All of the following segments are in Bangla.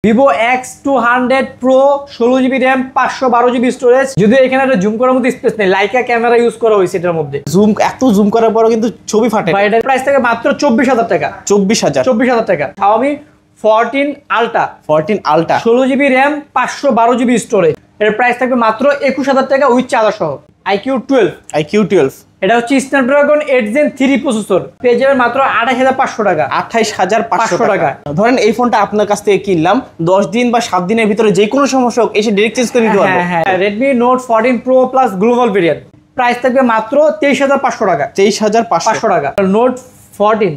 Vivo X200 Pro 16GB RAM 512GB storage. যদি এখানে একটা জুম করার মতো স্পেস নেই, লাইকা ক্যামেরা ইউজ করা হয়েছে এটার মধ্যে। জুম করার পরও কিন্তু ছবি ফাটে। এটার প্রাইস থাকে মাত্র 24,000 টাকা। 24,000 টাকা। Xiaomi 14 Ultra 16GB RAM 512GB storage. এর প্রাইস থাকবে মাত্র 21,000 টাকা উইথ চার্জার সহ। iQOO 12 এটা হচ্ছে স্ন্যাপড্রাগন 8 Gen 3 প্রসেসর। পেয়ে যাবেন মাত্র 28,500 টাকা। 28,500 টাকা। ধরেন এই ফোনটা আপনার কাছ থেকে কিনলাম, 10 দিন বা 7 দিনের ভিতরে যে কোনো সমস্যা হোক এসে ডাইরেক্ট চেঞ্জ করে নিতে পারবো। হ্যাঁ, Redmi Note 14 Pro Plus global variant price থাকবে মাত্র 23,500 টাকা। 23,500 টাকা। Note 14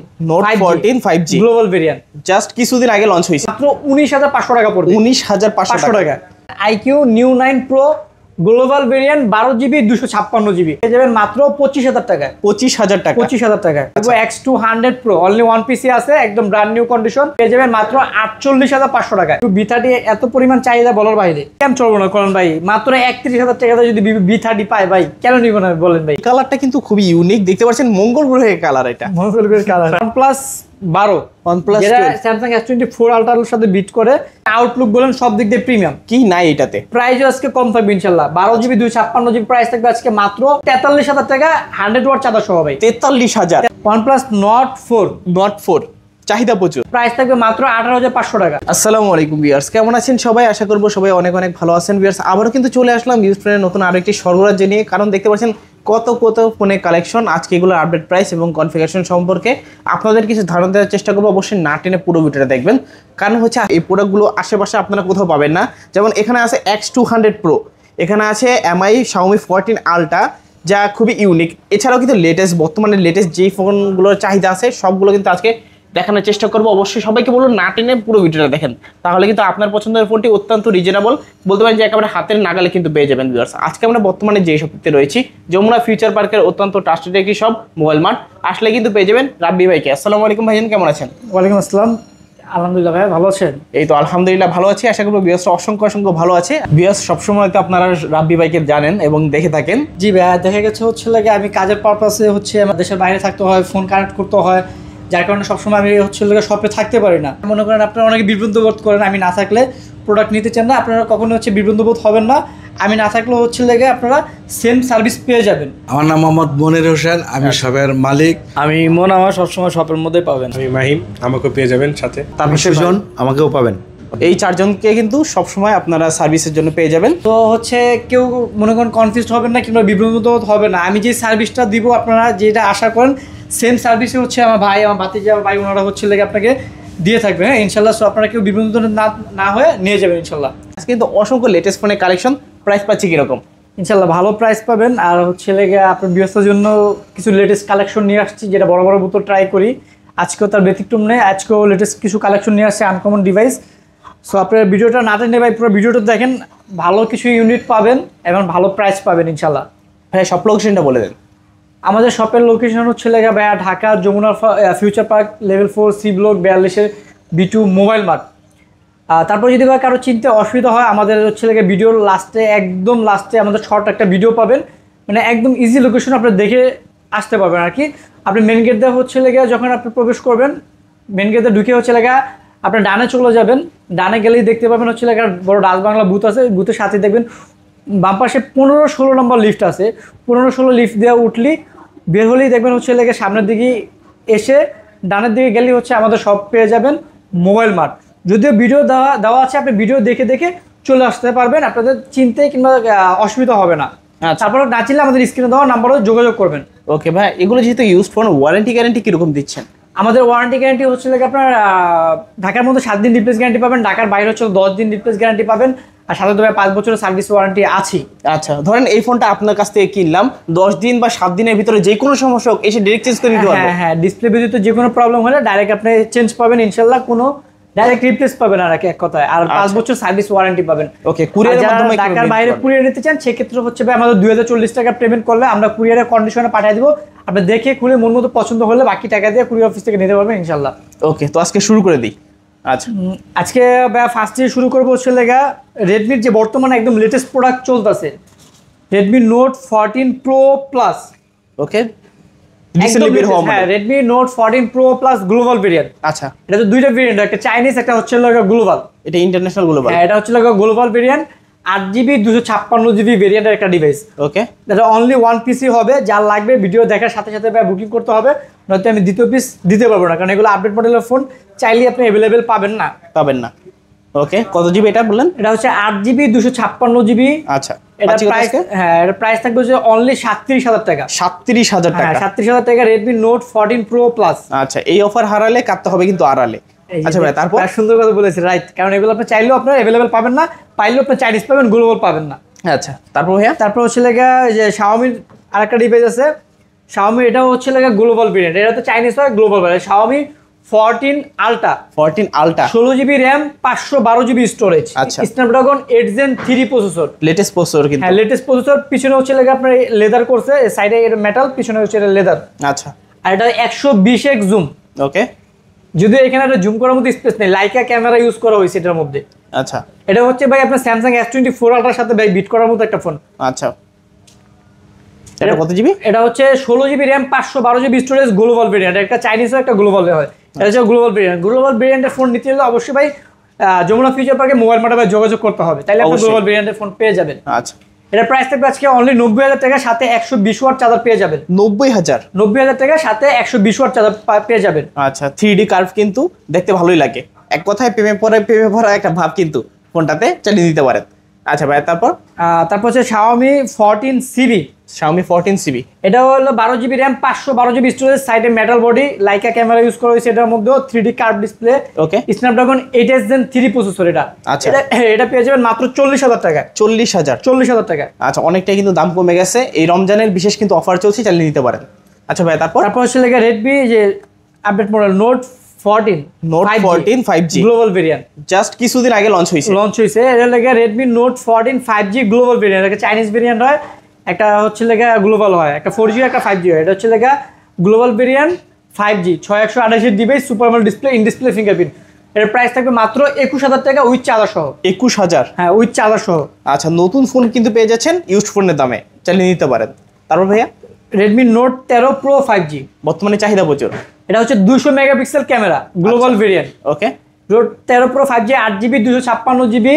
5G global variant just কিছুদিন আগে লঞ্চ হয়েছে, মাত্র 19,500 টাকা পড়বে। 19,500 টাকা। iQ New 9 Pro global variant 12GB 256GB পেয়ে যাবেন মাত্র 25,000 টাকায়। 25,000 টাকা। 25,000 টাকায়। Vivo X200 Pro only one PC আছে, একদম ব্র্যান্ড নিউ কন্ডিশন, পেয়ে যাবেন মাত্র 48,500 টাকায়। B30 এত পরিমাণ চাহিদা বলার বাইরে, কেন চলবো না করণ ভাই? মাত্র 31,000 টাকাতে যদি B30 পায় ভাই, কেন নিব না বলেন ভাই? কালারটা কিন্তু খুবই ইউনিক, দেখতে পাচ্ছেন মঙ্গল গ্রহের কালার। এটা মঙ্গল গ্রহের কালার। OnePlus 12 যেটা Samsung S24 Ultra এর সাথে বিট করে, আউটলুক বলেন সব দিক দিয়ে প্রিমিয়াম। কি নাই এটাতে? প্রাইসও আজকে কম থাকবে ইনশাআল্লাহ। 12GB 256GB প্রাইস থাকবে আজকে মাত্র 43,000 টাকা 100 ওয়াট চার্জার সহ ভাই। 43,000। OnePlus Nord 4 চাহিদা প্রচুর, প্রাইস থাকবে মাত্র 18,500 টাকা। আসসালামু আলাইকুম ভিউয়ার্স, কেমন আছেন সবাই? আশা করবো সবাই অনেক অনেক ভালো আছেন। ভিউয়ার্স আবারও কিন্তু চলে আসলাম ইউজ ফোনের নতুন আরেকটি সরবরাহ নিয়ে, কারণ দেখতে পাচ্ছেন কত ফোনের কালেকশন। আজকে এগুলোর আপডেট প্রাইস এবং কনফিগারেশন সম্পর্কে আপনাদের কিছু ধারণা দেওয়ার চেষ্টা করবো। অবশ্যই না টেনে পুরো ভিডিওটা দেখবেন, কারণ হচ্ছে এই প্রোডাক্টগুলো আশেপাশে আপনারা কোথাও পাবেন না। যেমন এখানে আছে X200 Pro, এখানে আছে MI Xiaomi 14 Ultra যা খুবই ইউনিক। এছাড়াও কিন্তু বর্তমানে লেটেস্ট যেই ফোনগুলোর চাহিদা আছে সবগুলো কিন্তু আজকে দেখানোর চেষ্টা করবো। অবশ্যই সবাইকে বলুন না টেনে পুরো ভিডিওটা দেখেন, তাহলে কিন্তু আপনার পছন্দের ফোনটি অত্যন্ত রিজনেবল, বলতে পারেন যে একেবারে হাতের নাগালে কিন্তু পেয়ে যাবেন। ভিউয়ার্স আজকে আমরা বর্তমানে যে শপটিতে রয়েছি, যমুনা ফিউচার পার্কের অত্যন্ত ট্রাস্টেড একটি সব মোবাইল মার্ট। আসলে কিন্তু পেয়ে যাবেন রাব্বি ভাইকে। আসসালামু আলাইকুম ভাইজান, কেমন আছেন? ওয়ালাইকুম আসসালাম, আলহামদুলিল্লাহ ভাই, ভালো আছেন? এই তো আলহামদুলিল্লাহ ভালো আছি, আশা করবো ভিউয়ার্স অসংখ্য ভালো আছে। ভিউয়ার্স সবসময় তো আপনারা রাব্বি ভাইকে জানেন এবং দেখে থাকেন। জি ভাই, দেখা গেছে হচ্ছে লাগে আমি কাজের পারপাসে হচ্ছে আমার দেশের বাইরে থাকতে হয়, ফোন কানেক্ট করতে হয়, যার কারণে সবসময় আমি হচ্ছে শপে থাকতে পারি না। মনে করেন আপনারা অনেকে বিভ্রান্ত বোধ করেন আমি না থাকলে প্রোডাক্ট নিতে চান না, আপনারা কখনো হচ্ছে বিভ্রান্ত বোধ হবেন না। আমি না থাকলে হচ্ছে লেগে আপনারা সেম সার্ভিস পেয়ে যাবেন। আমার নাম মোহাম্মদ মনির হোসেন, আমি শপের মালিক। আমি মন, আমার সবসময় শপের মধ্যে পাবেন। আমি মাহিম, আমাকেও পেয়ে যাবেন সাথে। তারপর সুজন, আমাকেও পাবেন। এই চারজনকে কিন্তু সবসময় আপনারা সার্ভিসের জন্য পেয়ে যাবেন। তো হচ্ছে কেউ মনে করেন কনফিউজ হবেন না কিংবা বিভ্রান্ত হবে না। আমি যে সার্ভিসটা দিব আপনারা যেটা আশা করেন সেম সার্ভিসে হচ্ছে আমার ভাই, আমার ভাতিজা, আমার ভাই ওনারা হচ্ছে লেগে আপনাকে দিয়ে থাকবে। হ্যাঁ ইনশাল্লাহ। সো আপনারা কেউ বিভ্রান্ত না হয়ে নিয়ে যাবেন ইনশাল্লাহ। আজকে কিন্তু অসংখ্য লেটেস্ট ফোনের কালেকশন, প্রাইস পাচ্ছি কিরকম? ইনশাল্লাহ ভালো প্রাইস পাবেন। আর হচ্ছে লেগে আপনার ব্যবসার জন্য কিছু লেটেস্ট কালেকশন নিয়ে আসছি, যেটা বড় বোতল ট্রাই করি। আজকেও তার ব্যতিক্রম নেই, আজকেও লেটেস্ট কিছু কালেকশন নিয়ে আসছে, আনকমন ডিভাইস। সো আপনার ভিডিওটা না টেনে ভাই পুরো ভিডিওটা দেখেন, ভালো কিছু ইউনিট পাবেন এবং ভালো প্রাইস পাবেন ইনশাল্লাহ। ভাই সব লোকেশনটা বলে দেন। আমাদের শপের লোকেশন হচ্ছে লেগে ভাইয়া Dhaka Jamuna future park level 4 C block 42 B2 mobile mart. তারপর যদি ভাই কারো চিনতে অসুবিধা হয়, আমাদের হচ্ছে লেগে ভিডিওর একদম লাস্টে আমাদের শর্ট একটা ভিডিও পাবেন, মানে একদম ইজি লোকেশন আপনার দেখে আসতে পারবেন আর কি। আপনি মেন গেট দিয়ে হচ্ছে লেগে যখন আপনি প্রবেশ করবেন, মেন গেটে ঢুকে হচ্ছে লেগে আপনার ডানে চলে যাবেন। ডানে গেলেই দেখতে পাবেন হচ্ছে লেগে বড় ডাচ বাংলা বুথ আছে, বুথের সাথে দেখবেন বাম পাশে 15-16 নম্বর লিফট আছে। 15-16 লিফট দিয়ে উঠলি বের হলেই দেখবেন হচ্ছে লেগে সামনের দিকে এসে ডানের দিকে গেলেই হচ্ছে আমাদের শপ পেয়ে যাবেন মোবাইল মার্ট। যদিও ভিডিও দেওয়া আছে, আপনি ভিডিও দেখে চলে আসতে পারবেন, আপনাদের চিনতে কিংবা অসুবিধা হবে না। তারপর না চিনলে আমাদের স্ক্রিনে দেওয়া নাম্বারও যোগাযোগ করবেন। ওকে ভাই, এগুলো যেহেতু ইউজ ফোন, ওয়ারেন্টি গ্যারেন্টি কীরকম দিচ্ছেন? আমাদের ওয়ারেন্টি গ্যারান্টি হচ্ছে লেগে আপনার ঢাকার মধ্যে 7 দিন রিপ্লেস গ্যারান্টি পাবেন, ঢাকার বাইরে হচ্ছে 10 দিন রিপ্লেস গ্যারান্টি পাবেন, আর সাথে তবে 5 বছরের সার্ভিস ওয়ারেন্টি আছে। আচ্ছা, ধরেন এই ফোনটা আপনার কাছ থেকে কিনলাম, 10 দিন বা 7 দিনের ভিতরে যে কোনো সমস্যা হোক এসে ডাইরেক্ট চেঞ্জ করে নিতে পারবো? হ্যাঁ, ডিসপ্লে ব্যতীত যে কোনো প্রবলেম হলে ডাইরেক্ট আপনি চেঞ্জ পাবেন ইনশাল্লাহ, কোনো ডাইরেক্ট রিপ্লেস পাবেন আর এক কথায়, আর 5 বছর সার্ভিস ওয়ারেন্টি পাবেন। ওকে, কুরিয়ারের মাধ্যমে ঢাকার বাইরে কুরিয়ার নিতে চান সেক্ষেত্রে হচ্ছে ভাই আমাদের 2040 টাকা পেমেন্ট করলে আমরা কুরিয়ারের কন্ডিশনে পাঠিয়ে দেবো। আপনি দেখে খুলে মন মতো পছন্দ হলে বাকি টাকা দিয়ে কুরিয়ার অফিস থেকে নিতে পারবেন ইনশাল্লাহ। ওকে, তো আজকে শুরু করে দিই। আচ্ছা, আজকে ফার্স্ট দিয়ে শুরু করবো হচ্ছে লেগা রেডমির যে বর্তমানে একদম লেটেস্ট প্রোডাক্ট চলতেছে, Redmi Note 14 Pro Plus। ওকে, Redmi Note 14 Pro Plus global variant. আচ্ছা, এটা তো দুইটা ভেরিয়েন্ট, একটা চাইনিজ একটা হচ্ছে গ্লোবাল। এটা ইন্টারন্যাশনাল গ্লোবাল। হ্যাঁ, এটা হচ্ছে গ্লোবাল ভেরিয়েন্ট 8GB 256GB ভেরিয়েন্টের একটা ডিভাইস। ওকে, এটা অনলি ওয়ান পিসি হবে, যার লাগবে ভিডিও দেখার সাথে সাথে বুকিং করতে হবে, নয়তো আমি দ্বিতীয় পিস দিতে পারবো না, কারণ এগুলো আপডেট মডেলের ফোন, চাইলে আপনি অ্যাভেলেবেল পাবেন না। ওকে, কত জিবি এটা বললেন? এটা হচ্ছে 8GB 256GB। আচ্ছা, এটা প্রাইস, হ্যাঁ এটা প্রাইস থাকবে হচ্ছে অনলি 37,000 টাকা। 37,000 টাকা? 37,000 টাকা Redmi Note 14 Pro Plus। আচ্ছা, এই অফার হারালে কাটতে হবে কিন্তু আড়ালে। আচ্ছা ভাই, তারপর? সুন্দর কথা বলেছে, রাইট, কারণ এগুলো আপনি চাইলেও আপনার অ্যাভেলেবেল পাবেন না, পাইলেও আপনি চাইনিজ পাবেন, গ্লোবাল পাবেন না। আচ্ছা, তারপর ভাইয়া? তারপর হচ্ছে যে Xiaomi আরেকটা ডিভাইস আছে, Xiaomi, এটাও হচ্ছে গ্লোবাল ভেরিয়েন্ট, এটা তো চাইনিজ হয়, global variant, Xiaomi 14 Ultra। 14 Ultra, 16GB RAM, 512GB storage, আচ্ছা। Snapdragon 8 Gen 3 processor, latest processor কিন্তু। হ্যাঁ লেটেস্ট প্রসেসর। পিছনে হচ্ছে আপনার লেদার করছে, সাইডে এর মেটাল, পিছনে হচ্ছে লেদার। আচ্ছা, আর এটা 120x জুম। ওকে, যদিও এখানে একটা জুম করার মতো স্পেস নেই, লাইকা ক্যামেরা ইউজ করা হয়েছে এটার মধ্যে। আচ্ছা, এটা হচ্ছে ভাই আপনার Samsung S24 Ultra সাথে ভাই বিট করার মতো একটা ফোন। আচ্ছা, এটা কত জিবি? এটা হচ্ছে 16GB RAM, 512GB storage, global variant, একটা চাইনিজও একটা গ্লোবাল হয়, এটা হচ্ছে গ্লোবাল ভেরিয়েন্ট। গ্লোবাল ভেরিয়েন্টের ফোন নিতে হলে অবশ্যই ভাই যমুনা ফিউচার পার্কে মোবাইল মার্টে যোগাযোগ করতে হবে, তাইলে আপনি গ্লোবাল ভেরিয়েন্টের ফোন পেয়ে যাবেন। আচ্ছা, এটা প্রাইস থাকবে আজকে অনলি 90,000 টাকা, সাথে 120 ওয়াট চার্জার পেয়ে যাবেন। 90,000 টাকা, সাথে 120 ওয়াট চার্জার পেয়ে যাবেন। আচ্ছা, 3D কার্ভ কিন্তু দেখতে ভালোই লাগে, এক কথায় প্রেমে ভরা একটা ভাব কিন্তু ফোনটাতে চালিয়ে দিতে পারেন। আচ্ছা ভাই, তারপর হচ্ছে Xiaomi 14CB। Xiaomi 14CB, এটা হলো 12GB RAM, 512GB স্টোরেজ, সাইডে metal body, Laika camera use করা হয়েছে, এটার মধ্যেও 3D কার্ভ ডিসপ্লে, ওকে, Snapdragon 8 Gen 3 প্রসেসর। এটা আচ্ছা, এটা পেয়ে যাবেন মাত্র 40,000 টাকা। 40,000 টাকা। আচ্ছা, অনেকটাই কিন্তু দাম কমে গেছে, এই রমজানের বিশেষ কিন্তু অফার চলছে, চালিয়ে নিতে পারেন। আচ্ছা ভাই, তারপর হচ্ছে Redmi যে update model Note 14 5G global variant, just কিছুদিন আগে লঞ্চ হয়েছে। এটা Redmi Note 14 5G global variant, একটা চাইনিজ ভেরিয়েন্ট হয়, একটা হচ্ছে গ্লোবাল হয়, একটা 4G একটা 5G হয়। এটা হচ্ছে global variant 5G, 6128 device, super AMOLED display, in display fingerprint. এর প্রাইস থাকবে মাত্র 21,000 টাকা উইথ চার্জার সহ। 21,000? হ্যাঁ, উইথ চার্জার সহ। আচ্ছা, নতুন ফোন কিন্তু পেয়ে যাচ্ছেন ইউজড ফোনের দামে, চালিয়ে নিতে পারেন। তারপর ভাইয়া? Redmi Note 13 Pro 5G, বর্তমানে চাহিদা প্রচুর। এটা হচ্ছে 200 মেগাপিক্সেল ক্যামেরা, গ্লোবাল ভেরিয়েন্ট। ওকে, Note 13 Pro 5G 8GB 256GB,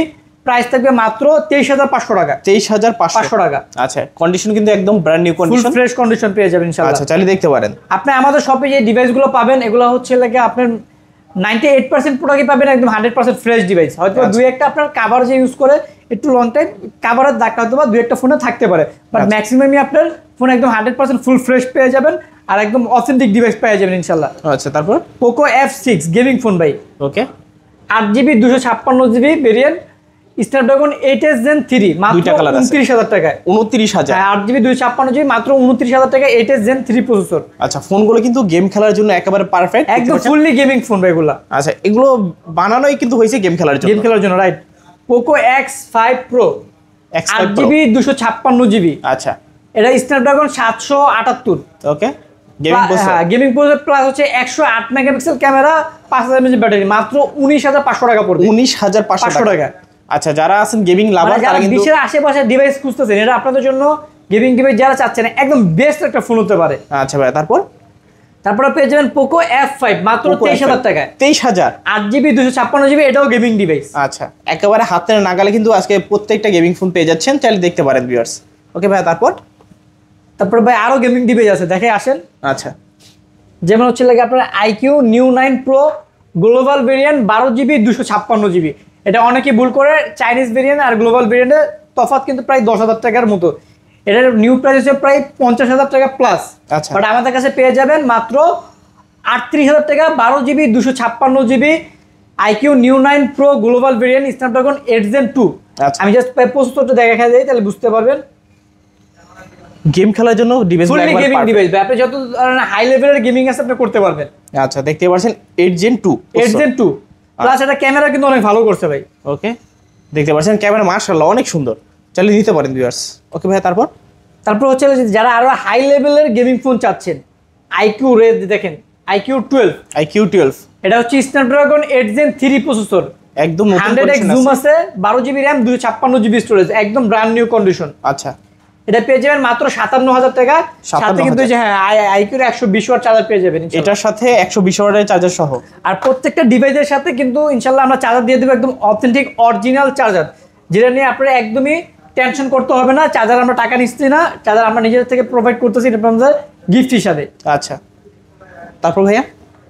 price থাকবে মাত্র 23,500 টাকা। 23,500 টাকা। আচ্ছা, কন্ডিশন কিন্তু একদম ব্র্যান্ড নিউ ফুল কন্ডিশন, ফ্রেশ কন্ডিশন পেয়ে যাবেন ইনশাআল্লাহ। আচ্ছা, চালিয়ে দেখতে পারেন। আপনি আমাদের শপে যে ডিভাইসগুলো পাবেন, এগুলো হচ্ছে আপনার 98% প্রোডাক্টই পাবেন একদম 100% ফ্রেশ ডিভাইস। হয়তো দুই একটা আপনার কাভার যে ইউজ করে একটু লং টাইম কাভারের দাগটা হয়তো বা দুই একটা ফোনে থাকতে পারে, বাট ম্যাক্সিমামই আপনার ফোন একদম 100% ফুল ফ্রেশ পেয়ে যাবেন, আর একদম অথেন্টিক ডিভাইস পেয়ে যাবেন ইনশাআল্লাহ। আচ্ছা, তারপর? Poco F6 গেমিং ফোন ভাই, ওকে, 8GB 256GB variant, Snapdragon 8 Gen 3, মাত্র 29,000 টাকায়। 29,000? হ্যাঁ, 8GB 256GB মাত্র 29,000 টাকা, 8 Gen 3 প্রসেসর। আচ্ছা, ফোনগুলো কিন্তু গেম খেলার জন্য একেবারে পারফেক্ট, একদম ফুললি গেমিং ফোন ভাই এগুলা। আচ্ছা, এগুলো বানানোই কিন্তু হয়েছে গেম খেলার জন্য, right. Poco X5 Pro, 8GB 256GB। আচ্ছা, এটা Snapdragon 778। ওকে, গেমিং প্রসেসর। হ্যাঁ, গেমিং প্রসেসর প্লাস হচ্ছে 108 মেগাপিক্সেল ক্যামেরা, 5000 mAh ব্যাটারি, মাত্র 19,500 টাকা পড়বে। 19,500 টাকা। আচ্ছা, যারা আছেন গেমিং লাভার, তারা কিন্তু 20-এর আশেপাশে ডিভাইস খুঁজতেছেন, এটা আপনাদের জন্য গেমিং ডিভাইস যারা চাচ্ছেন একদম বেস্ট একটা ফোন হতে পারে। আচ্ছা ভাই, তারপরে পেয়ে যাবেন Poco F5 মাত্র 23,000 টাকায়। 23,000? 8GB 256GB, এটাও গেমিং ডিভাইস। আচ্ছা, একেবারে হাতের নাগালে কিন্তু আজকে প্রত্যেকটা গেমিং ফোন পেয়ে যাচ্ছেন, চাইলে দেখতে পারেন ভিউয়ার্স। ওকে ভাই, তারপর ভাই আরো গেমিং ডিভাইস আছে, দেখে আসেন। আচ্ছা, যেমন হচ্ছে আপনার IQ Neo 9 Pro global variant, 12GB 256GB। এটা অনেকে ভুল করে, চাইনিজ ভেরিয়েন্ট আর গ্লোবাল ভেরিয়েন্টের তফাৎ কিন্তু প্রায় 10,000 টাকার মতো। এটার নিউ প্রাইস হচ্ছে প্রায় 50,000 টাকা প্লাস। আচ্ছা, বাট আমাদের কাছে পেয়ে যাবেন মাত্র 38,000 টাকা, 12GB 256GB, IQ Neo 9 Pro global variant, Snapdragon 8 Gen 2। আচ্ছা, আমি জাস্ট প্রসেসরটা দেখা যাই, তাহলে বুঝতে পারবেন। গেম খেলার জন্য ডিভাইস, ফুললি গেমিং ডিভাইস, আপনি যত হাই লেভেলের গেমিং আছে আপনি করতে পারবেন। আচ্ছা, দেখতে পাচ্ছেন 8 Gen 2 প্লাস এটা ক্যামেরা কিন্তু অনেক ভালো করছে ভাই। ওকে, দেখতে পাচ্ছেন ক্যামেরা মাশাআল্লাহ অনেক সুন্দর, চালিয়ে নিতে পারেন ভিউয়ার্স। ওকে ভাই, তারপর হচ্ছে যারা আরো হাই লেভেলের গেমিং ফোন চাচ্ছেন, IQ রেজ দেখেন, IQ 12। এটা হচ্ছে Snapdragon 8 Gen 3 প্রসেসর, একদম 100x জুম আছে, 12GB RAM 256GB স্টোরেজ, একদম ব্র্যান্ড নিউ কন্ডিশন। আচ্ছা, এটা পেয়ে যাবেন মাত্র 57,000 টাকা। সাথে কিন্তু 57,000 যে হ্যাঁ আইকিউর 120 ওয়াট চার্জার পেয়ে যাবেন ইনশাআল্লাহ। এটার সাথে 120 ওয়াটের চার্জার সহ। আর প্রত্যেকটা ডিভাইসের সাথে কিন্তু ইনশাআল্লাহ আমরা চার্জার দিয়ে দেবো, একদম অথেন্টিক অরিজিনাল চার্জার, যেটা নিয়ে আপনারা একদমই টেনশন করতে হবে না। চার্জার আমরা টাকা নিচ্ছি না, চার্জার আমরা নিজের থেকে প্রোভাইড করতেছি, এটা আমাদের গিফট হিসাবে। আচ্ছা, তারপর ভাইয়া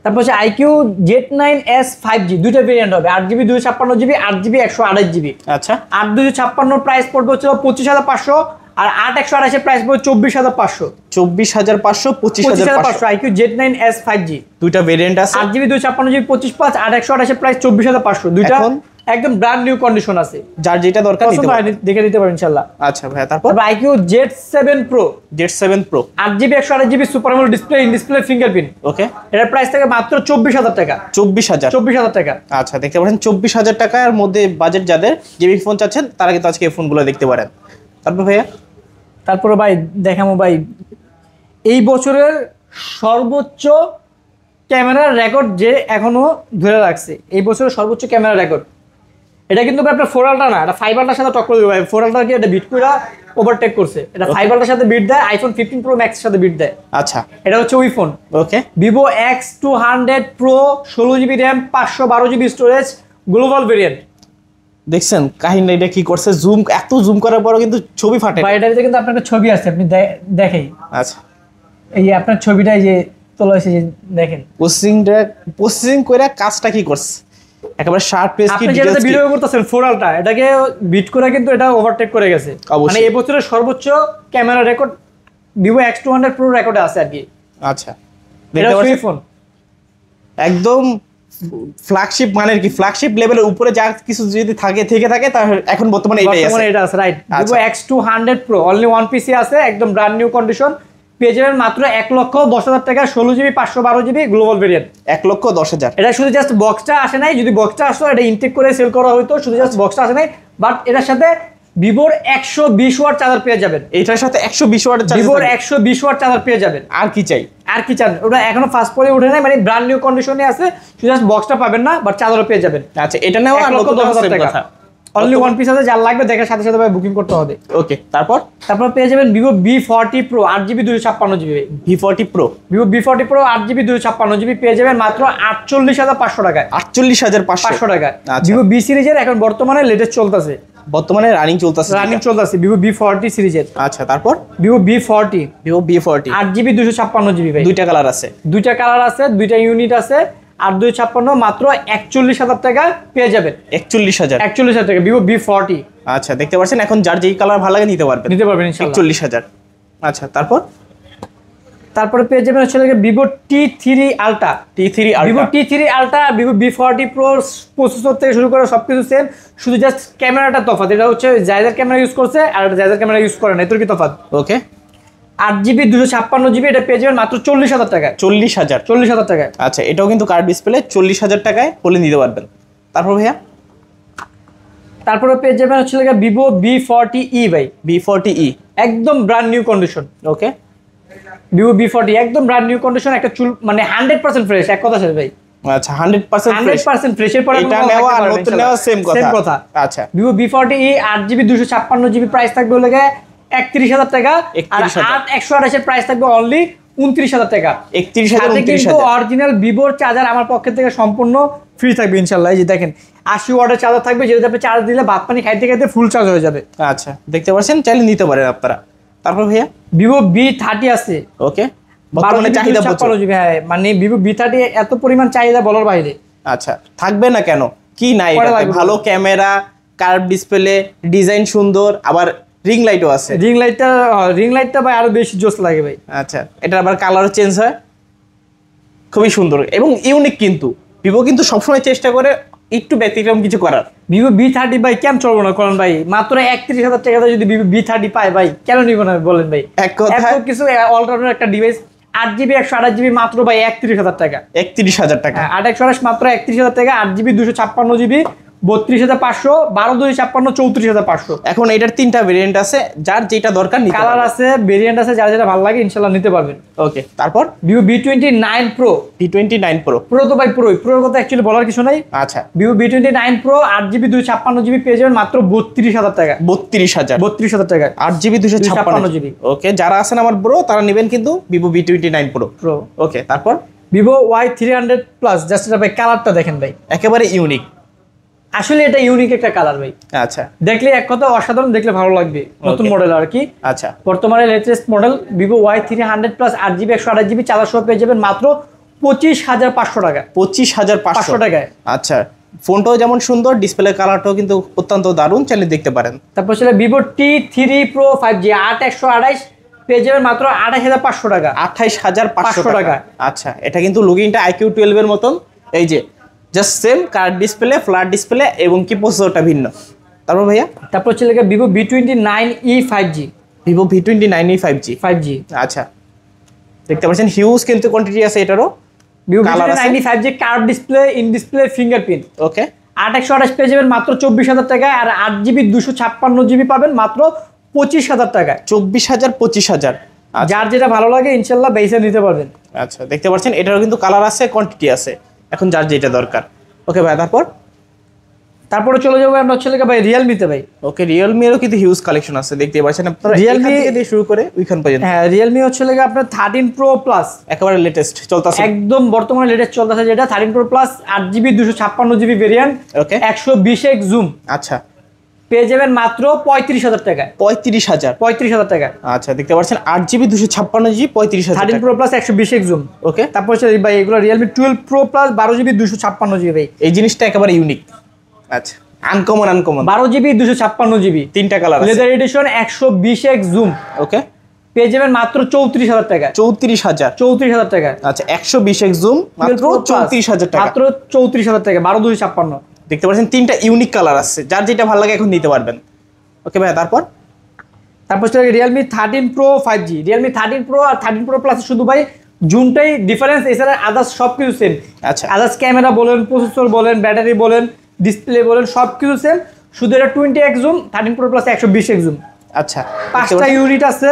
তারপর হচ্ছে আইকিউ Z9s 5G, দুইটা ভেরিয়েন্ট হবে, 8GB 256GB, 8GB 128GB। আচ্ছা 8 256 প্রাইস পড়বে হচ্ছে 25,500, আর 8 128 প্রাইস পড়বে 24,500। 24,500 25,500 আইকিউ Z9s 5G, দুইটা ভেরিয়েন্ট আছে। 8GB 256GB 25/5, 8 128 price 24,500। দুইটা এখন একদম ব্র্যান্ড নিউ কন্ডিশন আছে, যার যেটা দরকার নিতে পছন্দ হয় পারেন। দেখে নিতে পারেন ইনশাআল্লাহ। আচ্ছা ভাইয়া তারপর তারপর iQOO Z7 Pro, Z7 Pro 8GB 128GB super amoled display, in display fingerprint. Okay, এটার প্রাইস থেকে মাত্র 24,000 টাকা। 24,000 টাকা। আচ্ছা, দেখতে পাচ্ছেন 24,000 টাকার মধ্যে বাজেট যাদের গেমিং ফোন চাচ্ছেন তারা কিন্তু আজকে এই ফোনগুলো দেখতে পারেন। তারপর ভাইয়া তারপরে ভাই দেখামো ভাই এই বছরের সর্বোচ্চ ক্যামেরার রেকর্ড যে এখনো ধরে রাখছে, এই বছরের সর্বোচ্চ ক্যামেরা রেকর্ড। এটা কিন্তু ভাই আপনার 4 আলট্রা না, এটা 5 আলট্রার সাথে টক্কর দিবে ভাই। 4 আলট্রাকে এটা বিট করে ওভারটেক করছে, এটা 5 আলট্রার সাথে বিট দেয়, আইফোন 15 Pro Max এর সাথে বিট দেয়। আচ্ছা এটা হচ্ছে ওই ফোন, ওকে, Vivo X200 Pro, 16GB RAM, 512GB storage, global variant. দেখছেন কাহিনী এটা কি করছে, জুম এত জুম করার পরও কিন্তু ছবি ফাটে। ভাই এটাতে কিন্তু আপনার একটা ছবি আছে, আপনি দেখেই আচ্ছা, এই যে আপনার ছবিটা এই যে তোলা হয়েছে, যে দেখেন প্রসেসিং করে কাজটা কি করছে, একেবারে শার্প পেজ কি আপনি যেটা ডিটেইলস কি। ভিডিও করতেছেন 4 আলট্রা, এটাকে বিট করে কিন্তু এটা ওভারটেক করে গেছে। অবশ্যই। মানে এই বছরের সর্বোচ্চ camera record Vivo X200 Pro রেকর্ডে আছে আর কি। আচ্ছা, এটা দেখতে হচ্ছে পাচ্ছেন ফোন একদম ফ্ল্যাগশিপ মানের কি ফ্ল্যাগশিপ লেভেলের উপরে যা কিছু যদি থেকে থাকে তাহলে এখন বর্তমানে এটাই আছে। বর্তমানে এটা আছে, রাইট। Vivo আচ্ছা। X200 Pro only one PC আছে, একদম ব্র্যান্ড নিউ কন্ডিশন, পেয়ে যাবেন মাত্র 1,10,000 টাকা, 16GB 512GB গ্লোবাল ভেরিয়েন্ট। 1,10,000 এটা শুধু জাস্ট বক্সটা আসে নাই, যদি বক্সটা আসতো এটা ইনটেক করে সেল করা হতো, শুধু জাস্ট বক্সটা আসে নাই। বাট এটার সাথে ভিভোর 120 ওয়াট চার্জার পেয়ে যাবেন, এটার সাথে 120 ওয়াটের ভিভোর চার্জার। 120 ওয়াট চার্জার পেয়ে যাবেন। আর কি চাই? আর কি চান? ওটা এখনো ফার্স্ট পরে উঠে নাই, মানে ব্র্যান্ড নিউ কন্ডিশনে আছে, শুধু জাস্ট বক্সটা পাবেন না, বাট চার্জারও পেয়ে যাবেন। আচ্ছা, এটা নেওয়া আর নতুন 1,10,000 টাকা কথা। অনলি ওয়ান পিস আছে, যার লাগবে দেখার সাথে সাথে বুকিং করতে হবে। ওকে, তারপর তারপর পেয়ে যাবেন Vivo B40 Pro 8GB 256GB, V40 Pro Vivo B40 Pro 8GB 256GB পেয়ে যাবেন মাত্র 48,500 টাকায়। 48,500 টাকায়। আচ্ছা। Vivo B সিরিজের এখন বর্তমানে লেটেস্ট চলতেছে, বর্তমানে রানিং চলতেছে। Vivo B40 সিরিজের, আচ্ছা, তারপর Vivo B40 Vivo B40 8GB 256GB ভাই। দুইটা কালার আছে, দুইটা কালার আছে, দুইটা ইউনিট আছে, 8,256 মাত্র 41,000 টাকা পেয়ে যাবেন। 41,000 41,000 টাকা Vivo B40 আচ্ছা, দেখতে পাচ্ছেন এখন যার যেই কালার ভালো লাগে নিতে পারবেন ইনশাআল্লাহ। 41,000। আচ্ছা, তারপরে পেয়ে যাবেন হচ্ছে Vivo T3 Ultra, T3 Vivo Ultra T3 Ultra, Vivo B40 Pro, processor থেকে শুরু করে সবকিছু সেম, শুধু জাস্ট ক্যামেরাটা তফাৎ। এটা হচ্ছে জাইজার ক্যামেরা ইউজ করছে, আর এটা জাইজার ক্যামেরা ইউজ করে না, এত কি তফাৎ। ওকে, 8GB 256GB এটা পেয়ে যাবেন মাত্র 40,000 টাকায়। 40,000 টাকায়। আচ্ছা, এটাও কিন্তু কার্ড ডিসপ্লে 40,000 টাকায় হলে নিতে পারবেন। তারপর ভাইয়া তারপরে পেয়ে যাবেন হচ্ছে Vivo B40e ভাই, B40e একদম ব্র্যান্ড নিউ কন্ডিশন। ওকে, Vivo B40 একদম ব্র্যান্ড নিউ কন্ডিশন, একটা চুল মানে 100% ফ্রেশ, এক কথা বলে ভাই। আচ্ছা, 100% ফ্রেশ। 100% ফ্রেশ এর পরে এটা নেওয়া আর নতুন নেওয়া সেম কথা। আচ্ছা, Vivo B40e 8GB 256GB price থাকবে হলো 31,000 টাকা, আর 31,000 8 128 এর প্রাইস থাকবে অনলি 29,000 টাকা। 31,000 সাথে কিন্তু 29,000 অরিজিনাল ভিভোর চার্জার আমার পক্ষ থেকে সম্পূর্ণ ফ্রি থাকবে ইনশাআল্লাহ। এই যে দেখেন 80 ওয়াটের চার্জার থাকবে, যেটা আপনি চার্জ দিলে ভাত পানি খাইতে খাইতে ফুল চার্জ হয়ে যাবে। আচ্ছা, দেখতে পাচ্ছেন, চাইলে নিতে পারেন আপনারা। তারপর ভাইয়া Vivo B30 আছে, ওকে, বর্তমানে চাহিদা প্রচুর। হ্যাঁ, মানে Vivo B30 এত পরিমাণ চাহিদা বলার বাইরে। আচ্ছা, থাকবে না কেন, কি নাই কয়টা এটাতে? লাগবে? ভালো ক্যামেরা, কার্ভ ডিসপ্লে, ডিজাইন সুন্দর, আবার রিং লাইটও আছে। রিং লাইটটা ভাই আরো বেশি জোস লাগে ভাই। আচ্ছা, এটা আবার কালারও চেঞ্জ হয়, খুবই সুন্দর এবং ইউনিক। কিন্তু ভিভো কিন্তু সবসময় চেষ্টা করে একটু ব্যতিক্রম কিছু করার। Vivo B30 ভাই কেন চলবো না করেন ভাই, মাত্র 31,000 টাকাতে যদি Vivo B30 পায় ভাই, কেন নিব না বলেন ভাই। এক কথায় এত কিছু অলরাউন্ডার একটা ডিভাইস, 8GB 128GB মাত্র ভাই 31,000 টাকা। 31,000 টাকা। 8 128 মাত্র 31,000 টাকা, 8GB 256GB 32,500, 12/256, 34,500। এখন এটার 3টা ভেরিয়েন্ট আছে, যার যেটা দরকার নিতে কালার আছে, ভেরিয়েন্ট আছে, যার যেটা ভালো লাগে ইনশাল্লাহ নিতে পারবেন। ওকে, তারপর Vivo V29 Pro। V29 Pro। Pro তো ভাই প্রোর কথা অ্যাকচুয়ালি বলার কিছু নাই। আচ্ছা, Vivo V29 Pro 8GB 256GB পেয়ে যাবেন মাত্র 32,000 টাকা। 32,000 টাকা 8GB 256GB। ওকে, যারা আছেন আমার ব্রো তারা নেবেন কিন্তু Vivo V29 Pro। ওকে, তারপর ভিভো Y300 প্লাস, জাস্ট এটা ভাই কালারটা দেখেন ভাই, একেবারে ইউনিক। আসলে এটা ইউনিক একটা কালার ভাই, আচ্ছা দেখলে এক কথা অসাধারণ, দেখলে ভালো লাগবে। নতুন মডেল আর কি, আচ্ছা, বর্তমানে latest model Vivo Y300 plus 8GB 128GB charger সহ পেয়ে যাবেন মাত্র 25,500 টাকা। 25,500 টাকায়। আচ্ছা, ফোনটাও যেমন সুন্দর, ডিসপ্লে কালারটাও কিন্তু অত্যন্ত দারুণ, চাইলে দেখতে পারেন। তারপর ছিল ভিভো T3 Pro 5G 8128 পেয়ে যাবেন মাত্র 28,500 টাকা। 28,500 টাকা। আচ্ছা, এটা কিন্তু লুকিংটা IQ12 এর মতন, এই যে just same card display, flat display এবং কি প্রসেসরটা ভিন্ন। তারপর ভাইয়া তারপর ছিল Vivo V29e 5G। Vivo V29e 5G। আচ্ছা, দেখতে পাচ্ছেন হিউজ কিন্তু কোয়ান্টিটি আছে এটারও। ভিভো কালার আছে। V29e 5G curve display, in display, fingerprint. Okay, 8128 পেয়ে যাবেন মাত্র 24,000 টাকায়, আর 8GB 256GB পাবেন মাত্র 25,000 টাকায়। 24,000 25,000। যার যেটা ভালো লাগে ইনশাল্লাহ বেসে নিতে পারবেন। আচ্ছা, দেখতে পাচ্ছেন এটারও কিন্তু কালার আছে, কোয়ান্টিটি আছে, এখন যার যেটা দরকার। ওকে ভাই, তারপরে চলে যাবো আমরা হচ্ছে ভাই রিয়েলমিতে ভাই। ওকে, রিয়েলমিরও কিন্তু হিউজ কালেকশন আছে, দেখতে পাচ্ছেন আপনারা। Realme Realme থেকে শুরু করে ওইখান পর্যন্ত। হ্যাঁ, রিয়েলমি হচ্ছে আপনার 13 Pro প্লাস, একেবারে লেটেস্ট চলতেছে, একদম বর্তমানে লেটেস্ট চলতেছে যেটা 13 Pro plus 8GB 256GB variant, okay 120x zoom আচ্ছা, পেয়ে যাবেন মাত্র 35,000 টাকায়। 35,000 টাকা। আচ্ছা, দেখতে পাচ্ছেন 8GB 256GB 35,000 13 Pro plus 120x zoom. ওকে, তারপর হচ্ছে ভাই এগুলো Realme 12 Pro plus 12GB 256GB ভাই। এই জিনিসটা একেবারে ইউনিক। আচ্ছা, আনকমন 12GB 256GB 3টা কালার আছে। লেদার এডিশন 120x জুম ওকে, পেয়ে যাবেন মাত্র 34,000 টাকা। 34,000 টাকা। আচ্ছা, 120x জুম মাত্র 34,000 টাকা। মাত্র 34,000 টাকা 12/256। দেখতে পাচ্ছেন 3টা ইউনিক কালার আছে, যার যেটা ভালো লাগে এখন নিতে পারবেন। ওকে ভাই, তারপর হচ্ছে Realme 13 Pro 5G। Realme 13 Pro আর 13 Pro প্লাস শুধু ভাই জুমটাই ডিফারেন্স, এছাড়া আদার্স সব কিছু সেম। আচ্ছা, আদার্স ক্যামেরা বলেন, প্রসেসর বলেন, ব্যাটারি বলেন, ডিসপ্লে বলেন, সব কিছু সেম, শুধু এটা 20x zoom, 13 Pro plus 120x zoom. আচ্ছা, 5টা ইউনিট আছে,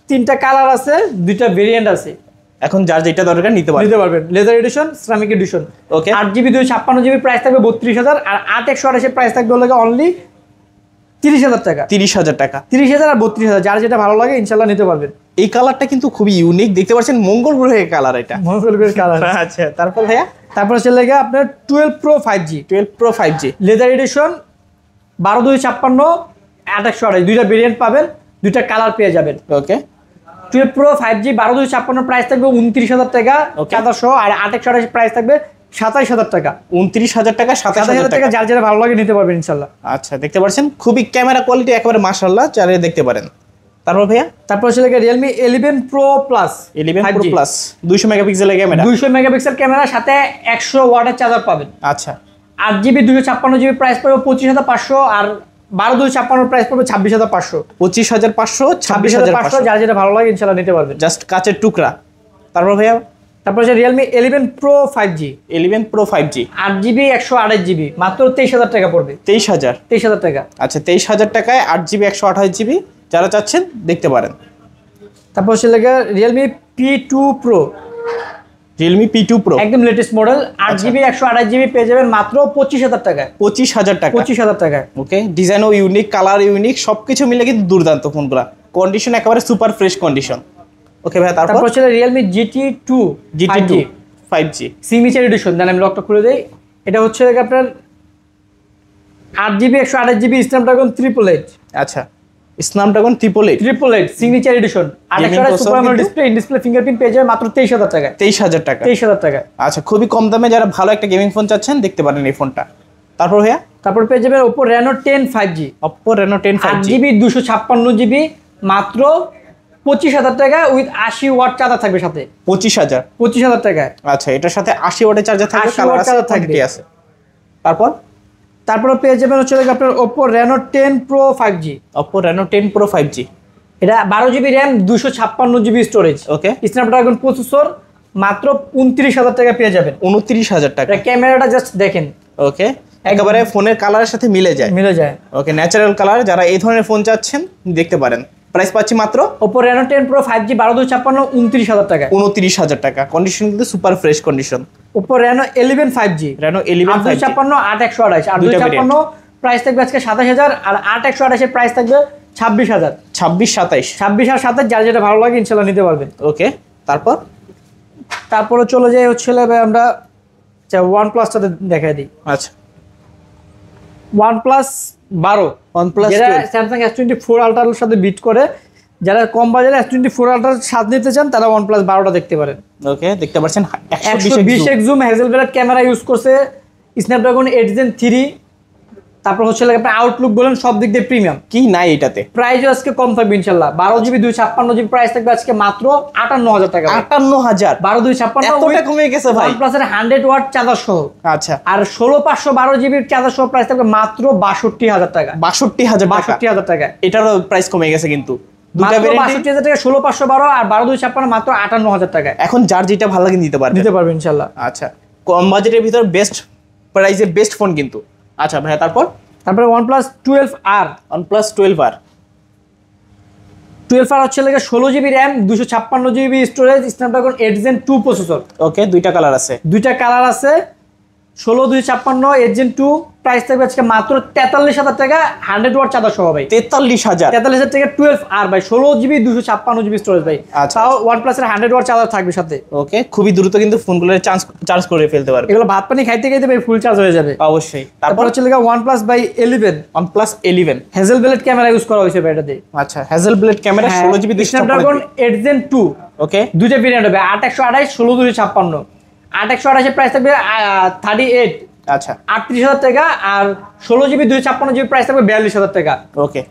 3টা কালার আছে, 2টা ভেরিয়েন্ট আছে, এখন যার যেটা দরকার নিতে পারবেন। Leather edition, ceramic edition. Okay, 8GB 256GB price থাকবে 32,000, আর 8/128 প্রাইস থাকবে হলো অনলি 30,000 টাকা। 30,000 টাকা। 30,000 আর 32,000, যার যেটা ভালো লাগে ইনশাল্লাহ নিতে পারবেন। এই কালারটা কিন্তু খুবই ইউনিক, দেখতে পাচ্ছেন মঙ্গল গ্রহের কালার এটা। মঙ্গলগ্রহের কালার। আচ্ছা, তারপর ভাইয়া তারপর হচ্ছে আপনার 12 Pro 5G 12 Pro 5G leather addition 12/256, 8/128, 2টা ভেরিয়েন্ট পাবেন, 2টা কালার পেয়ে যাবেন। ওকে, 12 Pro 5G 12/256 প্রাইস থাকবে 29,000 টাকা চার্জার সহ, আর 8/128 প্রাইস থাকবে 27,000 টাকা। 29,000 টাকা, 27,000 টাকা, যার যেটা ভালো লাগে নিতে পারবেন ইনশাল্লাহ। আচ্ছা, দেখতে পাচ্ছেন খুবই ক্যামেরা কোয়ালিটি একেবারে মাশাআল্লাহ, চালিয়ে দেখতে পারেন। তারপর ভাইয়া তারপর হচ্ছে Realme 11 Pro plus 11 Pro Plus 200 মেগাপিক্সেলের ক্যামেরা, 200 মেগাপিক্সেল ক্যামেরার সাথে 100 ওয়াটের চার্জার পাবেন। আচ্ছা, 8GB 256GB প্রাইস পড়বে 25,500, আর 12/256 প্রাইস পড়বে 26,500। 25,500 26,500, 26,500, যার যেটা ভালো লাগে ইনশাল্লাহ নিতে পারবেন। জাস্ট কাচের টুকরা। তারপর ভাইয়া তারপর হচ্ছে Realme 11 Pro 5G 11 Pro 5G 8GB 128GB মাত্র 23,000 টাকা পড়বে। 23,000 টাকা। আচ্ছা, 23,000 টাকায় 8GB 128GB যারা চাচ্ছেন দেখতে পারেন। তারপর হচ্ছে Realme P2 Pro, Realme P2 Pro একদম লেটেস্ট মডেল, 8GB 128GB পেয়ে যাবেন মাত্র 25,000 টাকায়। 25,000 টাকা। 25,000 টাকায়। ওকে, ডিজাইনও ইউনিক, কালার ইউনিক, সবকিছু মিলে কিন্তু দুর্দান্ত ফোনগুলো, কন্ডিশন একেবারে সুপার ফ্রেশ কন্ডিশন। ওকে ভাই, তারপর হচ্ছে Realme GT2 5G signature addition. দেন আমি লকটা খুলে দেই। এটা হচ্ছে আপনার 8GB 128GB স্ন্যাপড্রাগন 888। আচ্ছা, Snapdragon 888 signature addition, 828 super amoled display, in display fingerprint পেয়ে যাবে মাত্র 23,000 টাকায়। 23,000 টাকা। 23,000 টাকা। আচ্ছা, খুবই কম দামে যারা ভালো একটা গেমিং ফোন চাচ্ছেন দেখতে পারেন এই ফোনটা। তারপর ভাইয়া তারপর পেয়ে যাবেন Oppo Reno 10 5G, Oppo Reno 10 5G 8GB 256GB মাত্র 25,000 টাকা, উইথ 80 ওয়াট চার্জার থাকবে সাথে। 25,000 টাকায়। আচ্ছা, এটার সাথে 80 ওয়াটের চার্জার থাকবে, 80 কালার ওয়াট আছে, চার্জার থাকবে। কোয়ান্টিটি আছে। তারপর পেয়ে যাবেন হচ্ছে আপনার Oppo Reno 10 Pro 5G, Oppo Reno 10 Pro 5G এটা 12GB র্যাম 256GB স্টোরেজ, ওকে, স্ন্যাপড্রাগন প্রসেসর, মাত্র 29,000 টাকা পেয়ে যাবেন। 29,000 টাকা। এটা ক্যামেরাটা জাস্ট দেখেন, ওকে, একেবারে ফোনের কালারের সাথে মিলে যায়। মিলে যায়। ওকে, ন্যাচারাল কালার। যারা এই ধরনের ফোন চাচ্ছেন দেখতে পারেন। প্রাইস পাচ্ছি মাত্র Oppo Reno 10 Pro 5G 12/256 29,000 টাকায়। 29,000 টাকা। কন্ডিশন কিন্তু super fresh condition. Oppo Reno 11 5G Reno 11 5G 8/256 8128 8/256 price থাকবে আজকে 27000 আর 8128 এর প্রাইস থাকবে 26000। 26 27 26 আর 27 যার যেটা ভালো লাগে ইনশাআল্লাহ নিতে পারবেন। ওকে, তারপরে চলে যাই হচ্ছে আমরা OnePlus-টাতে দেখাই দিই। আচ্ছা, OnePlus 12 OnePlus যেটা 12 Samsung S24 Ultra এর সাথে বিট করে। যারা কম বাজারে S24 Ultra স্বাদ নিতে চান তারা OnePlus 12টা দেখতে পারেন। ওকে, দেখতে পাচ্ছেন 120x জুম হ্যাজেলব্লাড ক্যামেরা ইউজ করছে, স্ন্যাপড্রাগন 8 Gen 3। তারপর হচ্ছে আপনার আউটলুক বলেন সব দিক দিয়ে প্রিমিয়াম। কি নাই এটাতে? প্রাইস আজকে কম থাকবে ইনশাআল্লাহ। 12GB 256GB প্রাইস থাকবে আজকে মাত্র 58000 টাকা। 58000 12 256 এতটা কমে গেছে ভাই। OnePlus এর 100 ওয়াট চার্জার সহ। আচ্ছা, আর 16512GB চার্জার সহ প্রাইস থাকবে মাত্র 62000 টাকা। 62000 টাকা। 62000 টাকা। এটারও প্রাইস কমে গেছে কিন্তু। দুটো মাত্র ভেরিয়েন্ট 62000 টাকা 16512 আর 12 256 মাত্র 58000 টাকা। এখন যার যেটা ভালো লাগে নিতে পারবে। নিতে পারবে ইনশাআল্লাহ। আচ্ছা, কম বাজেটের ভিতর বেস্ট প্রাইসে বেস্ট ফোন কিন্তু। আচ্ছা ভাইয়া, তারপরে OnePlus 12R OnePlus 12R 12R হচ্ছে 16GB RAM 256GB storage snapdragon 8 Gen 2 processor. Okay, দুইটা কালার আছে। দুইটা কালার আছে 16 256 8 Gen 2 প্রাইস থাকবে আজকে মাত্র 43000 টাকা 100 ওয়াট চার্জার সহ ভাই। 43000 43000 টাকা 12R ভাই 16GB 256GB স্টোরেজ ভাই। আচ্ছা, তাও OnePlus এর 100 ওয়াট চার্জার থাকবে সাথে। ওকে, খুবই দ্রুত কিন্তু ফোনগুলো চার্জ করে ফেলতে পারবে। এগুলো ভাত পানি খাইতে খাইতে ভাই ফুল চার্জ হয়ে যাবে অবশ্যই। তারপর হচ্ছে OnePlus 11 OnePlus 11 হ্যাজেলব্লেড ক্যামেরা ইউজ করা হয়েছে ভাই এটাতে। আচ্ছা, হ্যাজেলব্লেড ক্যামেরা 16GB স্ন্যাপড্রাগন 8 Gen 2। ওকে, দুইটা ভেরিয়েন্ট হবে 8128 16256। 8128 এর প্রাইস থাকবে 38। আচ্ছা, 38000 টাকা আর 16GB 256GB প্রাইস থাকবে 42000 টাকা। ওকে,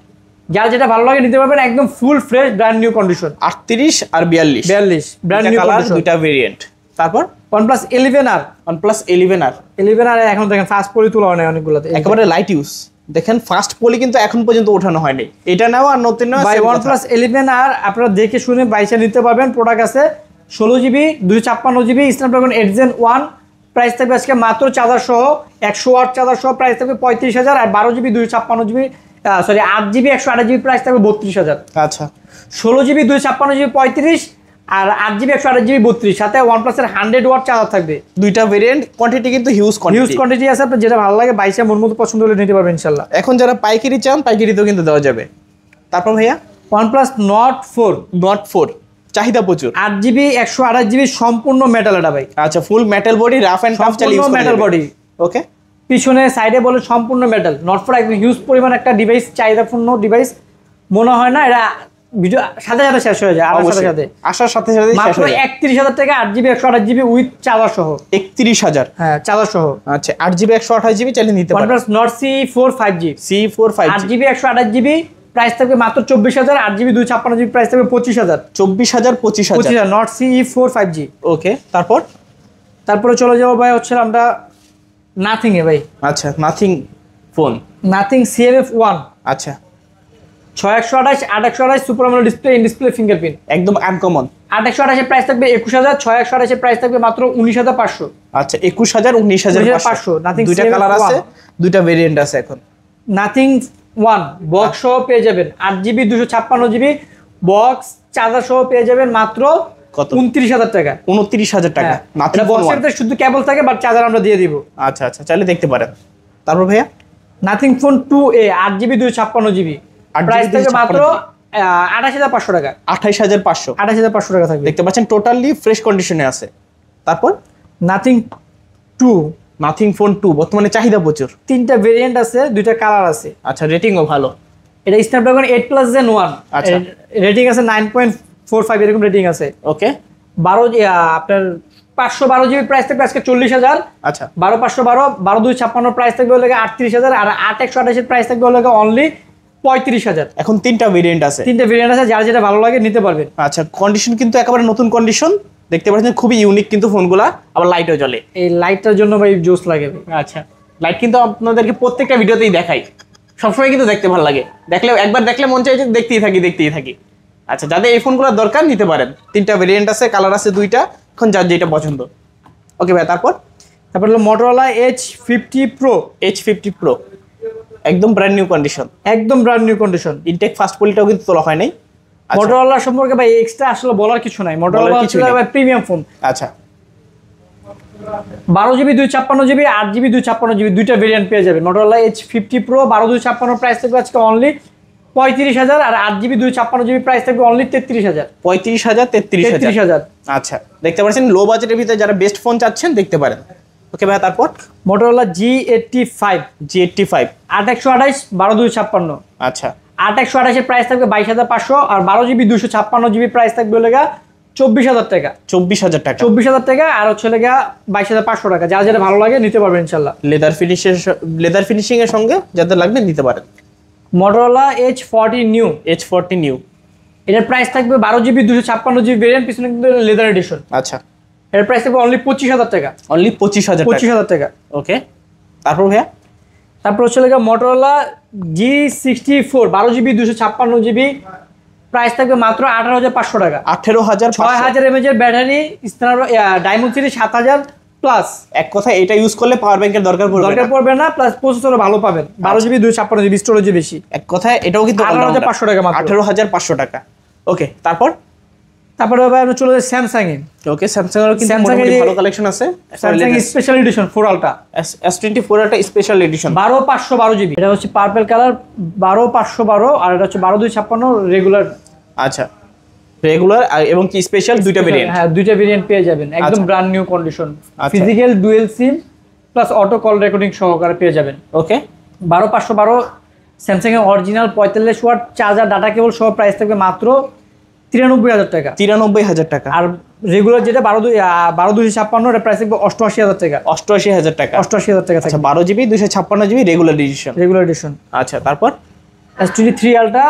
যার যেটা ভালো লাগে নিতে পারবেন একদম full fresh brand new condition. 38 আর 42 ব্র্যান্ড নিউ কালার, কন্ডিশন। দুইটা ভেরিয়েন্ট। তারপর OnePlus 11R OnePlus 11R 11R এখন দেখেন ফাস্ট পলি তোলা হয় না অনেকগুলোতে। একেবারে লাইট ইউজ। দেখেন ফাস্ট পলি কিন্তু এখন পর্যন্ত ওঠানো হয়নি। এটা নাও আর নতুন নাও ভাই OnePlus 11R আপনারা দেখে শুনে বাইসা নিতে পারবেন। প্রোডাক্ট আছে 16GB 256GB Snapdragon 8 Gen 1 price থাকবে আজকে মাত্র চার্জার সহ 100 ওয়াট চার্জার সহ প্রাইস থাকবে 35000 আর 12GB 256GB 8GB 128GB price থাকবে 32000। আচ্ছা, 16GB 256GB 35 আর 8GB 128GB 32 সাথে OnePlus এর 100 ওয়াট চার্জার থাকবে। দুইটা ভেরিয়েন্ট, কোয়ান্টিটি কিন্তু হিউজ কোয়ান্টিটি আছে। আপনার যেটা ভালো লাগে বাইসা মন মতো পছন্দ হলে নিতে পারবেন ইনশাআল্লাহ। এখন যারা পাইকারি চান পাইকারিতেও কিন্তু দেওয়া যাবে। তারপর ভাইয়া OnePlus Nord 4 চাহিদা প্রচুর। 8GB 128GB সম্পূর্ণ মেটাল এটা ভাই। আচ্ছা, full metal body, rough and tough চালিয়ে ইউজ মেটাল বডি। ওকে, পিছনে সাইডে বলে সম্পূর্ণ মেটাল। Nord 4 একদম হিউজ পরিমাণ একটা ডিভাইস, চাহিদাপূর্ণ ডিভাইস। মনে হয় না এটা ভিডিও সাথে সাথে শেষ হয়ে যায়। আসার সাথে সাথে মাত্র 31000 টাকা 8GB 128GB উইথ চার্জার সহ। 31000 হ্যাঁ, চার্জার সহ। আচ্ছা, 8GB 128GB চালিয়ে নিতে পারবেন। OnePlus Nord C4 5G 8GB 128GB price থাকবে মাত্র 24000 8GB 256GB প্রাইস থাকবে 25000। 25000 Nord CE4 5G। ওকে, তারপরে চলে যাবো ভাই হচ্ছে আমরা নাথিং এ ভাই। আচ্ছা, নাথিং ফোন, নাথিং CMF1। আচ্ছা, 6128 8128 super AMOLED display, in display fingerprint, একদম আনকমন। 8128 এর প্রাইস থাকবে 21000, 6128 এর প্রাইস থাকবে মাত্র 19500। আচ্ছা, 21000 19500। নাথিং দুইটা কালার আছে, দুইটা ভেরিয়েন্ট আছে। এখন নাথিং 1 বক্স সহ পেয়ে যাবেন 8GB 256GB বক্স চার্জার সহ পেয়ে যাবেন মাত্র কত? 29000 টাকা। 29000 টাকা। নাথিং বক্সের ভিতরে শুধু কেবল থাকে বাট চার্জার আমরা দিয়ে দিব। আচ্ছা, চাইলে দেখতে পারেন। তারপর ভাইয়া nothing phone 2A 8GB 256GB price থাকবে মাত্র 28500 টাকা। 28500 টাকা থাকবে। দেখতে পাচ্ছেন টোটালি ফ্রেশ কন্ডিশনে আছে। তারপর নাথিং ফোন 2 বর্তমানে চাহিদা প্রচুর। তিনটা ভেরিয়েন্ট আছে, দুইটা কালার আছে। আচ্ছা, রেটিংও ভালো। এটা স্ন্যাপড্রাগন 8+ Gen 1। আচ্ছা, রেটিং আছে 9.45 এরকম রেটিং আছে। ওকে, 12 আপনার 512GB প্রাইস থাকবে আজকে 40000। আচ্ছা, 12512 12256 প্রাইস থাকবে হলো 38000 আর 8128 এর প্রাইস থাকবে হলো অনলি 35000। এখন তিনটা ভেরিয়েন্ট আছে। যার যেটা ভালো লাগে নিতে পারবেন। আচ্ছা, কন্ডিশন কিন্তু একেবারে নতুন কন্ডিশন। দেখতে পাচ্ছেন খুবই ইউনিক কিন্তু ফোনগুলা, আবার লাইটও জ্বলে। এই লাইটটার জন্য ভাই জোস লাগে ভাই। আচ্ছা, লাইট কিন্তু আপনাদেরকে প্রত্যেকটা ভিডিওতেই দেখাই, সবসময় কিন্তু দেখতে ভালো লাগে। একবার দেখলে মন চাই যে দেখতেই থাকি। আচ্ছা, যাদের এই ফোনগুলোর দরকার নিতে পারেন। তিনটা ভেরিয়েন্ট আছে, কালার আছে দুইটা, এখন যার যেটা পছন্দ। ওকে ভাই, তারপর হলো Motorola H50 Pro। H50 Pro একদম ব্র্যান্ড নিউ কন্ডিশন, একদম brand new condition. Intact first পলিটাও কিন্তু তোলা হয় নাই। Motorola সম্পর্কে ভাই এক্সট্রা আসলে বলার কিছু নাই, Motorola হচ্ছে ভাই প্রিমিয়াম ফোন। আচ্ছা 12GB 256GB 8GB 256GB দুইটা ভেরিয়েন্ট পেয়ে যাবেন। Motorola H50 Pro 12/256 প্রাইস থাকবে আজকে অনলি 35,000, আর 8GB 256GB প্রাইস থাকবে অনলি 33,000। 35,000 33,000। 33,000। আচ্ছা দেখতে পাচ্ছেন লো বাজেটের ভিতরে যারা বেস্ট ফোন চাচ্ছেন দেখতে পারেন। ওকে ভাই তারপর Motorola G85 8/128 12/256। আচ্ছা 8/128 এর প্রাইস থাকবে 22,500, আর 12GB 256GB প্রাইস থাকবে লেগা 24,000 টাকা। 24,000 টাকা। 24,000 টাকা, আর হচ্ছে লেগা 22,500 টাকা। যার যেটা ভালো লাগে নিতে পারবেন ইনশাল্লাহ। লেদার ফিনিশিং এর সঙ্গে যাদের লাগবে নিতে পারেন। Motorola H40 New H40 new, এটার প্রাইস থাকবে 12GB 256GB ভেরিয়েন্ট, পিছনে কিন্তু লেদার এডিশন। আচ্ছা এর প্রাইস থাকবে অনলি 25,000 টাকা। অনলি 25,000 টাকা। 25,000 টাকা। ওকে তারপর ভাইয়া তারপর হচ্ছে লেগা Motorola G64 12GB 256GB price থাকবে মাত্র 18,500 টাকা। 18,500। 6000 mAh এর ব্যাটারি, ডায়মন্ড সিরিজ 7000 প্লাস। এক কথা এটা ইউজ করলে পাওয়ার ব্যাংকের দরকার পড়বে না, প্লাস প্রসেসরও ভালো পাবেন। 12GB 256GB স্টোরেজ বেশি। এক কথায় এটাও কিন্তু 18,500 টাকা মাত্র। 18,500 টাকা। ওকে তারপরে ভাই আমরা চলে যাই স্যামসাং এ। ওকে স্যামসাং এর কিন্তু Samsung মোটামুটি এর ভালো কালেকশন আছে। Samsung special edition 4 ultra S24 একটা স্পেশাল এডিশন 12512GB। এটা হচ্ছে পার্পল কালার 12512, আর এটা হচ্ছে 12/256 রেগুলার। আচ্ছা রেগুলার এবং কি স্পেশাল দুইটা ভেরিয়েন্ট। হ্যাঁ দুইটা ভেরিয়েন্ট পেয়ে যাবেন, একদম brand new condition. Physical dual SIM plus auto call recording সহকারে পেয়ে যাবেন। ওকে 12512 স্যামসাং এর original 45 watt charger data cable সহ প্রাইস থাকবে মাত্র 93,000 টাকা। 93,000 টাকা। আর রেগুলার যেটা 12/256 এর প্রাইস থাকবে 88,000 টাকা। 88,000 টাকা। 88,000 টাকা আচ্ছা থাকবে 12GB 256GB regular addition. Regular addition. আচ্ছা তারপর S23 আলট্রা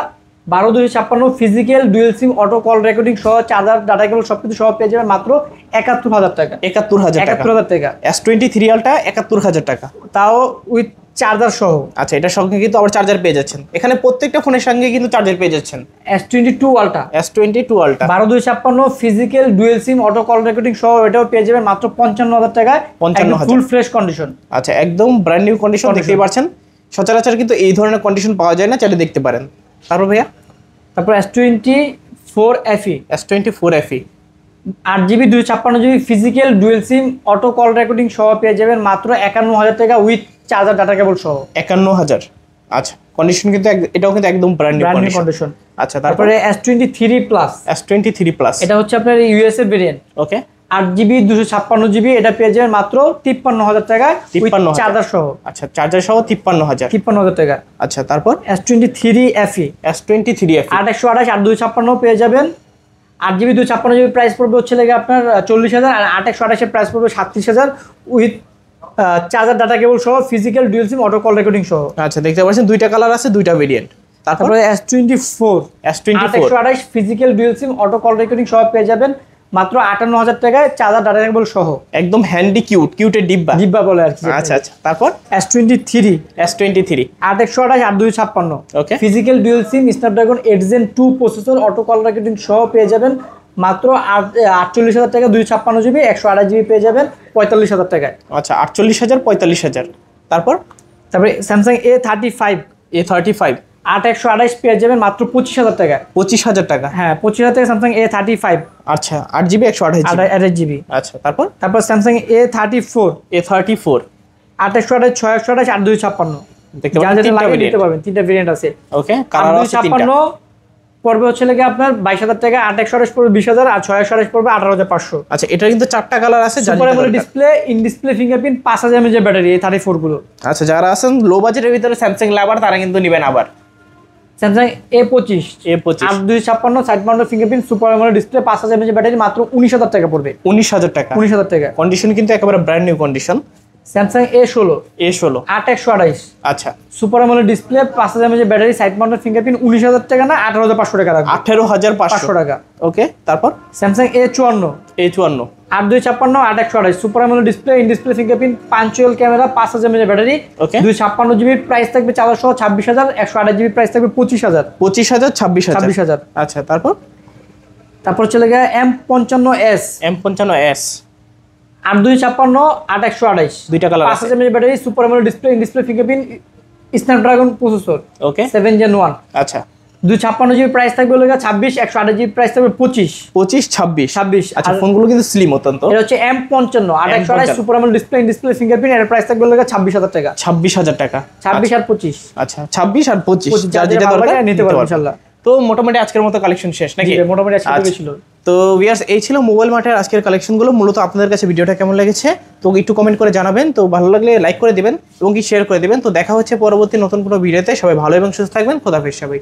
12/256 ফিজিক্যাল ডুয়েল সিম অটো কল রেকর্ডিং সহ চার্জার ডাটা কেবল সবকিছু সহ পেয়ে যাবেন মাত্র 71,000 টাকা। 71,000 টাকা। 71,000 টাকা। S23 আলটা 71,000 টাকা, তাও উইথ চার্জার সহ। আচ্ছা এটার সঙ্গে কিন্তু আবার চার্জার পেয়ে যাচ্ছেন। এখানে প্রত্যেকটা ফোনের সঙ্গে কিন্তু চার্জার পেয়ে যাচ্ছেন। S22 আলট্রা S22 আলটা 12/256 ফিজিক্যাল ডুয়েল সিম অটো কল রেকর্ডিং সহ এটাও পেয়ে যাবেন মাত্র 55,000 টাকায়। 55,000 ফুল ফ্রেশ কন্ডিশন। আচ্ছা একদম ব্র্যান্ড নিউ কন্ডিশন দেখতেই পাচ্ছেন। সচরাচর কিন্তু এই ধরনের কন্ডিশন পাওয়া যায় না, চাইলে দেখতে পারেন। তারপর ভাইয়া তারপর S24 FE S24 FE 8GB 256GB physical dual সিম অটো কল রেকর্ডিং সহ পেয়ে যাবেন মাত্র 51,000 টাকা উইথ চার্জার ডাটা কেবল সহ। 51,000। আচ্ছা কন্ডিশন কিন্তু এটাও কিন্তু একদম ব্র্যান্ড নিউ কন্ডিশন। আচ্ছা তারপরে S23 প্লাস S23 প্লাস এটা হচ্ছে আপনার ইউএসএ ভেরিয়েন্ট। ওকে 8GB 256GB এটা পেয়ে যাবেন মাত্র 53,000 টাকা 53,000 চার্জার সহ। আচ্ছা চার্জার সহ 53,000। 53,000 টাকা। আচ্ছা তারপর S23 FE S23 FE 8/128 8/256 পেয়ে যাবেন। 8GB 256GB প্রাইস পড়বে হচ্ছে লেগে আপনার 40,000, আর 8/128 এর প্রাইস পড়বে 37,000 উইথ চার্জার ডাটা কেবল সহ ফিজিক্যাল ডুয়েল সিম অটো কল রেকর্ডিং সহ। আচ্ছা দেখতে পাচ্ছেন দুইটা কালার আছে, দুইটা ভেরিয়েন্ট। তারপরে S24 8/128 ফিজিক্যাল ডুয়েল সিম অটো কল রেকর্ডিং সহ পেয়ে যাবেন মাত্র 58,000 টাকায় চার্জার ডাটা কেবল সহ। একদম হ্যান্ডি কিউটের ডিব্বা বলে আর কি। আচ্ছা তারপর S23 8/128 8/256 ওকে ফিজিক্যাল ডুয়েল সিম Snapdragon 8 Gen 2 processor auto call recording সহ পেয়ে যাবেন মাত্র 48,000 টাকা। 256GB 128GB পেয়ে যাবেন 45,000 টাকায়। আচ্ছা 48,000 45,000। তারপরে স্যামসাং A35 8/128 পেয়ে যাবেন মাত্র 25,000 টাকায়। 25,000 টাকা। হ্যাঁ 25,000 টাকা স্যামসাং A35। আচ্ছা 8GB 128GB। আচ্ছা তারপর স্যামসাং A34 8/128 6/128 8/256 দেখতে যা যেটা লাগে নিতে পারবেন। তিনটা ভেরিয়েন্ট আছে। ওকে কালার আছে তিনটা। 8/256 পড়বে হচ্ছে লাগে আপনার 22,000 টাকা, 8/128 পড়বে 20,000, আর 6/128 পড়বে 18,500। আচ্ছা এটা কিন্তু চারটা কালার আছে। Super amoled display, in display fingerprint, 5000 mAh battery এই 34 গুলো। আচ্ছা যারা আছেন লো বাজেটের ভিতরে স্যামসাং লাভার তারা কিন্তু নেবেন। আবার Samsung A25 8/256 side mounted fingerprint super amoled display 5000 mAh battery মাত্র 19,000 টাকা পড়বে। 19,000 টাকা। 19,000 টাকা। কন্ডিশন কিন্তু একেবারে brand new condition. Samsung A16 8/128 আচ্ছা super amoled display 5000 mAh battery side mounted fingerprint 19,000 টাকা না 18,500 টাকা রাখবে। 18,500 টাকা। ওকে তারপর Samsung A54 8/256 8/128 super amoled display, in display fingerprint, punctual camera, 5000 mAh battery, 256GB price থাকবে 400 26,000, 128GB প্রাইস থাকবে 25,000 26,000। আচ্ছা তারপর চলে গেল M55s 8-256 8-128 দুইটা কালার আছে 5000 mAh battery, super amoled display, fingerprint, snapdragon processor, okay 7 Gen 1। আচ্ছা 256 জিবি প্রাইস থাকবে হলো 26, 128 জিবি প্রাইস থাকবে 25 26 26। আচ্ছা আর ফোনগুলো কিন্তু স্লিম অত্যন্ত এটা হচ্ছে M55 8-128 super amoled display, fingerprint, এর প্রাইস থাকবে হলো 26000 টাকা। 26000 টাকা 26 আর 25 আচ্ছা 26 আর 25 যার যার যেটা যেটা ভালো দরকার লাগে নিতে পারবেন ইনশাআল্লাহ। তো মোটামুটি আজকের মতো কালেকশন শেষ নাকি? জি, মোটামুটি আজকে আচ্ছা। ছিল। তো ভিউয়ার্স এই ছিল মোবাইল মার্টের আজকের কালেকশনগুলো। মূলত আপনাদের কাছে ভিডিওটা কেমন লেগেছে তো একটু কমেন্ট করে জানাবেন। তো ভালো লাগলে লাইক করে দিবেন এবং কি শেয়ার করে দিবেন। তো দেখা হচ্ছে পরবর্তী নতুন কোনো ভিডিওতে। সবাই ভালো এবং সুস্থ থাকবেন। খোদাফেজ সবাই।